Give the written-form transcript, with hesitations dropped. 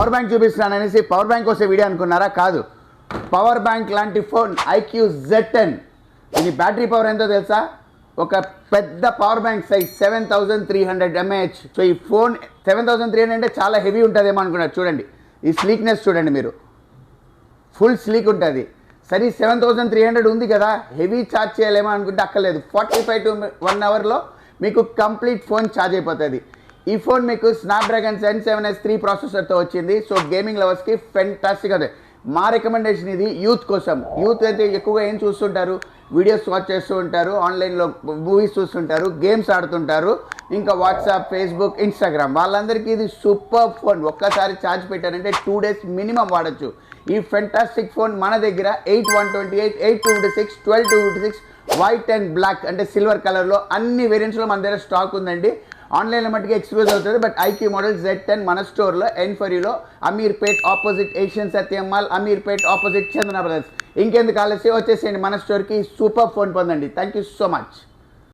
Power bank చూపిస్తున్నాను అనేసి power bank వస్తే వీడియో అనుకున్నారా? కాదు, పవర్ బ్యాంక్ లాంటి ఫోన్ IQ Z10. ఇది బ్యాటరీ పవర్ ఎంతో తెలుసా? ఒక పెద్ద power bank size 7300 mAh. So ఈ ఫోన్ 7300 అంటే చాలా హెవీ ఉంటుందేమో అనుకున్నారు. చూడండి ఈ స్లీక్నెస్ చూడండి, మీరు ఫుల్ స్లీక్ ఉంటుంది. సరే 7300 ఉంది కదా, హెవీ ఛార్జ్ చేయలేమో అనుకుంటే అక్కర్లేదు. 45 to 1 అవర్లో మీకు కంప్లీట్ ఫోన్ ఛార్జ్ అయిపోతుంది. ఈ ఫోన్ మీకు స్నాప్డ్రాగన్ 773 ప్రాసెసర్తో వచ్చింది. సో గేమింగ్ లవర్స్కి ఫెంటాస్టిక్ అదే. మా రికమెండేషన్ ఇది యూత్ కోసం. యూత్ అయితే ఎక్కువగా ఏం చూస్తుంటారు? వీడియోస్ వాచ్ చేస్తూ ఉంటారు, ఆన్లైన్లో మూవీస్ చూస్తుంటారు, గేమ్స్ ఆడుతుంటారు, ఇంకా వాట్సాప్, ఫేస్బుక్, ఇన్స్టాగ్రామ్. వాళ్ళందరికీ ఇది సూపర్ ఫోన్. ఒక్కసారి ఛార్జ్ పెట్టారంటే 2 days మినిమం వాడచ్చు. ఈ ఫెంటాస్టిక్ ఫోన్ మన దగ్గర 8128, 8256, 12256, వైట్ అండ్ బ్లాక్ అంటే సిల్వర్ కలర్లో అన్ని వేరియంట్స్లో మన దగ్గర స్టాక్ ఉందండి. ఆన్లైన్లో మట్టుకు ఎక్స్క్లూజ్ అవుతుంది. బట్ IQ మోడల్ Z10 మన స్టోర్లో N4Uలో అమీర్పేట్ ఆపోజిట్ ఏషియన్ సత్యం మాల్, అమీర్పేట్ ఆపోజిట్ చందన బ్రదర్స్. ఇంకెందుకు ఆలస్యం, వచ్చేసేయండి మన స్టోర్కి. సూపర్ ఫోన్ పొందండి. Thank you so much.